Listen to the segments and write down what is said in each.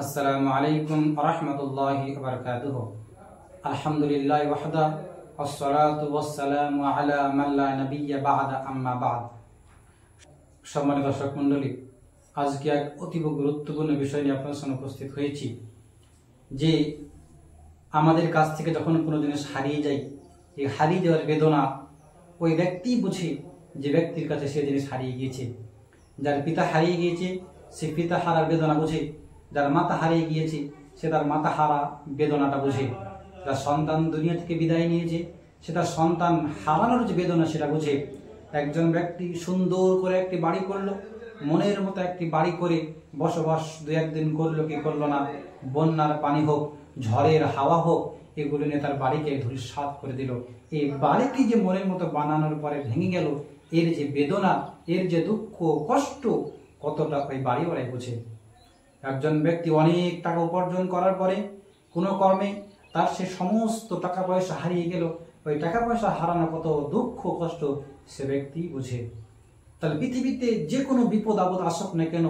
আসসালামু আলাইকুম রাহমাতুল্লাহি ওয়া বারাকাতুহু। আলহামদুলিল্লাহি ওয়াহদা ওয়াসসালাতু ওয়াসসালামু আলা মান লা নাবিয়্যা বা'দা আম্মা বা'দ। সম্মানিত দর্শক মণ্ডলী, আজকে এক অতীব গুরুত্বপূর্ণ বিষয় নিয়ে আপনাদের সামনে উপস্থিত হয়েছি যে আমাদের কাছ থেকে যখন কোনো জিনিস হারিয়ে যায়, এই হারিয়ে যাওয়ার বেদনা ওই ব্যক্তি বুঝে যে ব্যক্তির কাছে সে জিনিস হারিয়ে গিয়েছে। যার পিতা হারিয়ে গিয়েছে সে পিতা হারার বেদনা বুঝে, যার মাতা হারিয়ে গিয়েছে সে তার মাতা হারা বেদনাটা বুঝে, যার সন্তান দুনিয়া থেকে বিদায় নিয়েছে সে তার সন্তান হারানোর যে বেদনা সেটা বুঝে। একজন ব্যক্তি সুন্দর করে একটি বাড়ি করলো, মনের মতো একটি বাড়ি করে বসবাস দু একদিন করলো কি করলো না, বন্যার পানি হোক ঝড়ের হাওয়া হোক এগুলো নিয়ে তার বাড়িকে ধূলিসাৎ করে দিল। এই বাড়িটি যে মনের মতো বানানোর পরে ভেঙে গেল, এর যে বেদনা, এর যে দুঃখ কষ্ট কতটা ওই বাড়িওয়ালাই বুঝে। একজন ব্যক্তি অনেক টাকা উপার্জন করার পরে কোনো কর্মে তার সে সমস্ত টাকা পয়সা হারিয়ে গেল, ওই টাকা পয়সা হারানো কত দুঃখ কষ্ট সে ব্যক্তি বুঝে। তাহলে পৃথিবীতে যে কোনো বিপদ আপদ আসুক না কেন,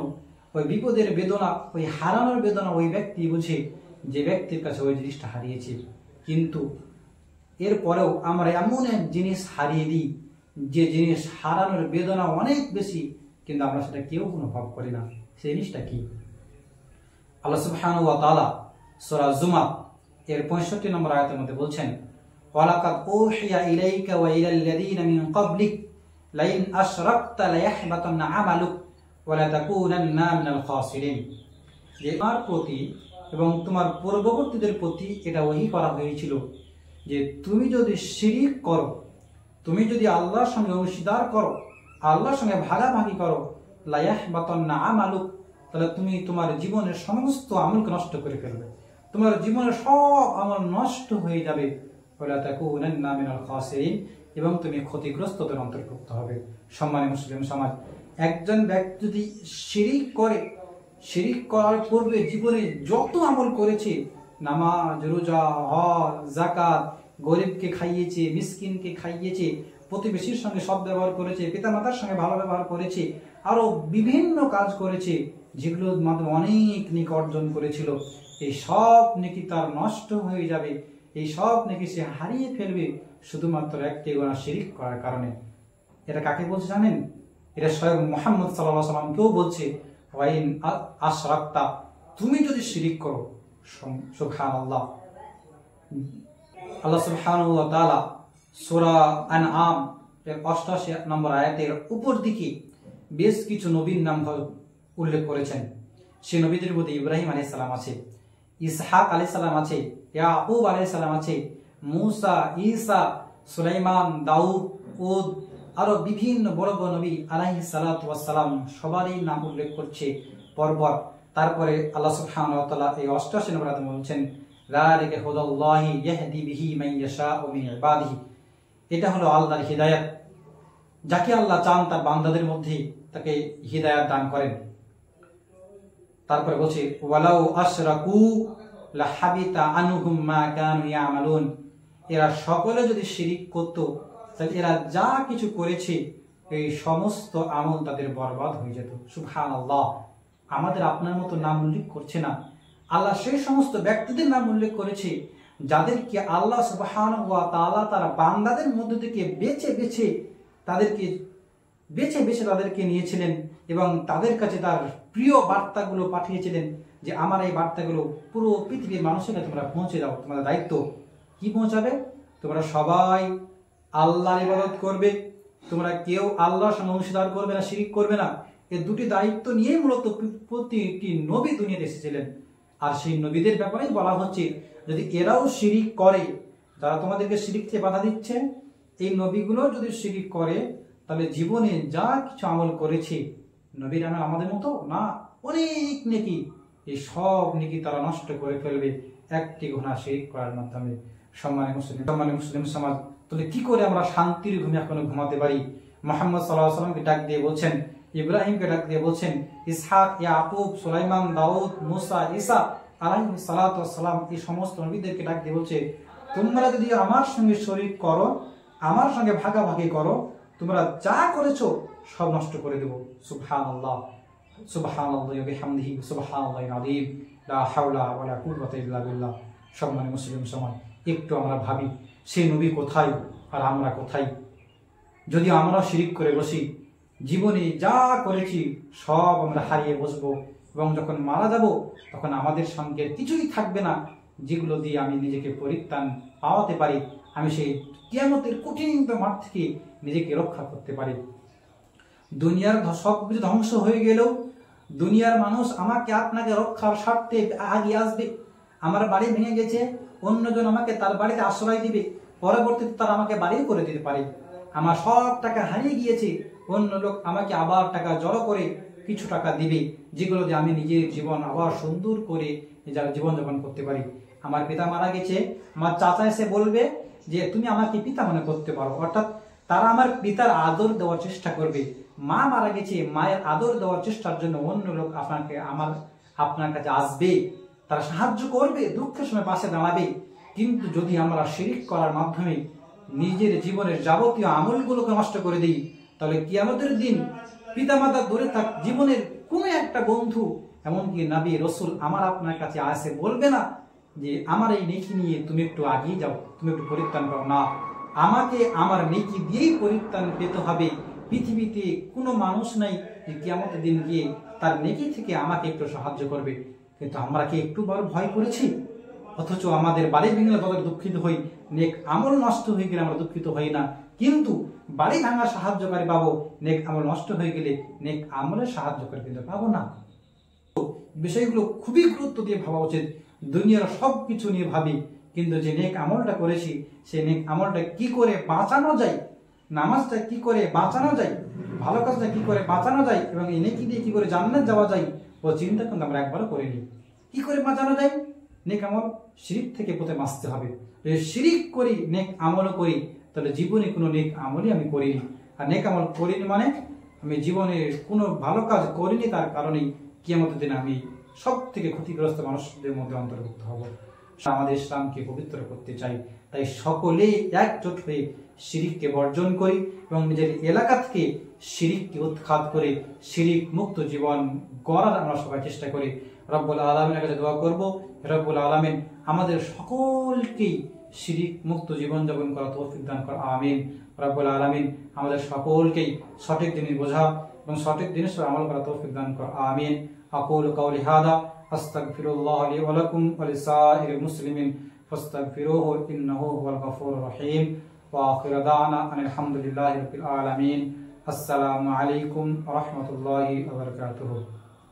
ওই বিপদের বেদনা, ওই হারানোর বেদনা ওই ব্যক্তি বুঝে যে ব্যক্তির কাছে ওই জিনিসটা হারিয়েছে। কিন্তু এরপরেও আমরা এমন এক জিনিস হারিয়ে দিই যে জিনিস হারানোর বেদনা অনেক বেশি, কিন্তু আমরা সেটা কেউ অনুভব করি না। সেই জিনিসটা কি? আল্লাহ সুবহানাহু ওয়া তাআলা সূরা জুমার এর 65 নম্বর আয়াতের মধ্যে বলছেন, ওয়ালাকাদ উহিয়া ইলাইকা ওয়া ইলাল লাযীনা মিন ক্বাবলিক লাইন আশরাকতা লায়াহবাতান্না আমালুক ওয়া লাতাকুনান্না মিনাল খাসিরিন। যে তোমার প্রতি এবং তোমার পূর্ববর্তীদের প্রতি এটা ওহী করা হয়েছিল যে তুমি যদি শিরিক করো, তুমি যদি আল্লাহর সঙ্গে অংশীদার করো, আল্লাহর সঙ্গে ভাগাভাগি করো, লায়াহবাতান্না আমালুক, তাহলে তুমি তোমার জীবনের সমস্ত আমলকে নষ্ট করে ফেলবে, তোমার জীবনের সব আমল নষ্ট হয়ে যাবে, ওয়ালা তাকুনান্না মিনাল খাসিরিন, এবং তুমি ক্ষতিগ্রস্তদের অন্তর্ভুক্ত হবে। সম্মানিত মুসলিম সমাজ, একজন ব্যক্তি যদি শিরিক করে, শিরিক করার পূর্বে জীবনে যত আমল করেছে, নামাজ রোজা হজ যাকাত, গরিবকে খাইয়েছে, মিসকিনকে খাইয়েছে, প্রতিবেশীর সঙ্গে সৎ ব্যবহার করেছে, পিতামাতার সঙ্গে ভালো ব্যবহার করেছে, আরো বিভিন্ন কাজ করেছে যেগুলোর মাধ্যমে অনেক নেকি অর্জন করেছিল, এই সব নেকি তার নষ্ট হয়ে যাবে, এই সব নেকি সে হারিয়ে ফেলবে শুধুমাত্র একটি গুনাহ শিরিক করার কারণে। এটা কাকে বলছে জানেন? এটা স্বয়ং মুহাম্মদ সাল্লাল্লাহু আলাইহি ওয়াসাল্লাম কেউ বলছে, ওয়াইন আশরাকতা, তুমি যদি শিরিক করো। সুবহানাল্লাহ। আল্লাহ সুবহানাহু ওয়া তাআলা সূরা আনআম এর 88 নম্বর আয়াতের উপর দিকে বেশ কিছু নবীর নাম উল্লেখ করেছেন। সেই নবীদের মধ্যে ইব্রাহিম আলাইহিস সালাম আছে, ইসহাক আলাইহিস সালাম আছে, ইয়াকুব আলাইহিস সালাম আছে, মুসা, ঈসা, সুলাইমান, দাউদ, উদ, আরো বিভিন্ন বড় বড় নবী আলাইহিস সালাতু ওয়াস সালাম সবারই নাম উল্লেখ করছে পরপর। তারপরে আল্লাহ সুবহানাহু ওয়া তাআলা এই 88 নম্বর আয়াতে বলছেন, যালিকা হুদাল্লাহি ইয়াহদি বিহি মান ইয়াশাউ মিন ইবাদিহি, এটা হলো আল্লাহর হিদায়াত, যাকে আল্লাহ চান তার বান্দাদের মধ্যে তাকে হিদায়াত দান করেন। তারপরে বলছে, ওয়ালাউ আশরাকু লাহাবিতা আনহুম মা কানু ইয়ামালুন, এরা সকলে যদি শিরিক করত তাহলে এরা যা কিছু করেছে এই সমস্ত আমল তাদের বরবাদ হয়ে যেত। সুবহানাল্লাহ। আমাদের আপনার মতো নাম উল্লেখ করছে না, আল্লাহ সেই সমস্ত ব্যক্তিদের নাম উল্লেখ করেছে যাদেরকে আল্লাহ সুবহানাহু ওয়া তাআলা তার বান্দাদের মধ্য থেকে বেছে বেছে তাদেরকে নিয়েছিলেন এবং তাদের কাছে তার প্রিয় বার্তাগুলো পাঠিয়েছিলেন যে আমার এই বার্তাগুলো পুরো পৃথিবীর মানুষের কাছে তোমরা পৌঁছে দাও। তোমাদের দায়িত্ব কি পৌঁছাবে? তোমরা সবাই আল্লাহর ইবাদত করবে, তোমরা কেউ আল্লাহর সঙ্গে অংশীদার করবে না, শিরিক করবে না। এই দুটি দায়িত্ব নিয়েই মূলত প্রতিটি নবী দুনিয়াতে এসেছিলেন। আর সেই নবীদের ব্যাপারেই বলা হচ্ছে, যদি এরাও শিরিক করে, যারা তোমাদেরকে শিরিক থেকে বাধা দিচ্ছে, এই নবীগুলো যদি শিরিক করে তাহলে জীবনে যা কিছু আমল করেছে নবীর আমল আমাদের মতো না, অনেক নেকি, এই সব নেকি তারা নষ্ট করে ফেলবে একটি গুনাহ শিরিক করার মাধ্যমে। সম্মানিত মুসলিম সমাজ, তাহলে কি করে আমরা শান্তির ঘুমে এখনো ঘুমাতে পারি? মুহাম্মদ সাল্লাল্লাহু আলাইহি ওয়াসাল্লামকে ডাক দিয়ে বলছেন, ইব্রাহিমকে ডাক দিয়ে বলছেন, ইসহাক, ইয়াকুব, সুলাইমান, দাউদ, মুসা, ঈসা আলাইহিস সালাতু ওয়াস সালাম, এই সমস্ত নবীদেরকে ডাক দিয়ে বলছে, তোমরা যদি আমার সঙ্গে শরীক করো, আমার সঙ্গে ভাগাভাগি করো, তোমরা যা করেছো সব নষ্ট করে দেব। সুবহানাল্লাহ। সুবহানাল্লাহি ওয়া বিহামদিহি সুবহানাল্লাহিল আযীম লা হাওলা ওয়ালা কুওয়াতা ইল্লা বিল্লাহ। সম্মানিত মুসলিম সমাজ, একটু আমরা ভাবি সেই নবী কোথায় আর আমরা কোথায়? যদি আমরা শিরিক করে বসি, জীবনে যা করেছি সব আমরা হারিয়ে বসবো এবং যখন মারা যাব তখন আমাদের সঙ্গে কিছুই থাকবে না যেগুলো দিয়ে আমি নিজেকে পরিত্রাণ পাওয়াতে পারি, আমি সেই কিয়ামতের কঠিনতম মাঠ থেকে নিজেকে রক্ষা করতে পারি। দুনিয়ার সব কিছু ধ্বংস হয়ে গেলেও দুনিয়ার মানুষ আমাকে আপনাকে রক্ষার স্বার্থে আগিয়ে আসবে। আমার বাড়ি ভেঙে গেছে, অন্যজন আমাকে তার বাড়িতে আশ্রয় দিবে, পরবর্তীতে তারা আমাকে বাড়িও করে দিতে পারে। আমার সব টাকা হারিয়ে গিয়েছে, অন্য লোক আমাকে আবার টাকা জড়ো করে কিছু টাকা দিবে, যেগুলো দিয়ে আমি নিজের জীবন আবার সুন্দর করে নিজের জীবনযাপন করতে পারি। আমার পিতা মারা গেছে, আমার চাচা এসে বলবে যে তুমি আমাকে পিতা মনে করতে পারো, অর্থাৎ তারা আমার পিতার আদর দেওয়ার চেষ্টা করবে। মা মারা গেছে, মায়ের আদর দেওয়ার চেষ্টার জন্য অন্য লোক আপনার কাছে আসবে, তারা সাহায্য করবে, দুঃখের সময় পাশে দাঁড়াবে। কিন্তু যদি আমরা শিরিক করার মাধ্যমে নিজের জীবনের যাবতীয় আমলগুলোকে নষ্ট করে দিই, তাহলে কিয়ামতের দিন পিতামাতা দূরে থাক, জীবনের কোনো একটা বন্ধু, এমনকি নবী রাসূল আমার আপনার কাছে আসে বলবে না যে আমার এই নেকি নিয়ে তুমি একটু আগিয়ে যাও, তুমি একটু পরিত্রাণ পাও না। আমাকে আমার নেকি দিয়েই পরিত্রাণ পেতে হবে। পৃথিবীতে কোনো মানুষ নাই যে কিয়ামতের দিন গিয়ে তার নেকি থেকে আমাকে একটু সাহায্য করবে। কিন্তু আমরা কি একটু বড় ভয় করেছি? অথচ আমাদের বাড়ি ভেঙে বদলে দুঃখিত হই, নেক আমল নষ্ট হয়ে গেলে আমরা দুঃখিত হই না। কিন্তু বাড়ি ভাঙা সাহায্যকারী পাবো, নেক আমল নষ্ট হয়ে গেলে নেক আমলের সাহায্যকারী কিন্তু পাবো না। বিষয়গুলো খুবই গুরুত্ব দিয়ে ভাবা উচিত। দুনিয়ার সব কিছু নিয়ে ভাবি, কিন্তু যে নেক আমলটা করেছি সেই নেক আমলটা কি করে বাঁচানো যায়, নামাজটা কি করে বাঁচানো যায়, ভালো কাজটা কি করে বাঁচানো যায়, এবং এই নেকি দিয়ে কি করে জান্নাত যাওয়া যায়, ও চিন্তা কিন্তু আমরা একবারও করিনি। কি করে বাঁচানো যায়? নেক আমল শিরিক থেকে প্রথমে বাঁচতে হবে। যদি শিরিক করি, নেক আমলও করি, তাহলে জীবনে কোনো নেক আমলই আমি করিনি। আর নেক আমল করিনি মানে আমি জীবনে কোনো ভালো কাজ করিনি, তার কারণেই কিয়ামতের দিন আমি সব থেকে ক্ষতিগ্রস্ত মানুষদের মধ্যে অন্তর্ভুক্ত হব। আমাদের ইসলামকে পবিত্র করতে চাই, তাই সকলেই একজোট হয়ে শিরিককে বর্জন করি এবং নিজের এলাকা থেকে শিরিককে উৎখাত করে শিরিক মুক্ত জীবন গড়ার আমরা সবাই চেষ্টা করি। রব্বুল আলামিনের কাছে দোয়া করব, রব্বুল আলামিন আমাদের সকলকেই শিরিক মুক্ত জীবনযাপন করার তৌফিক দান করুন, আমিন। রব্বুল আলামিন আমাদের সকলকেই সঠিক জিনিস বোঝা এবং সঠিক জিনিসের আমল করার তৌফিক দান করুন, আমিন। আকুলু কাওলি হাদা আস্তাগফিরুল্লাহ লি ওয়া লাকুম ওয়া লিসাইরিল মুসলিমিন ফাস্তাগফিরুহু ইন্নাহু হুয়াল গফুরুর রহিম। ওয়া আখিরু দাওয়ানা আনিল হামদুলিল্লাহি রাব্বিল আলামিন। আসসালামু আলাইকুম ওয়া রাহমাতুল্লাহি ওয়া বারাকাতুহু।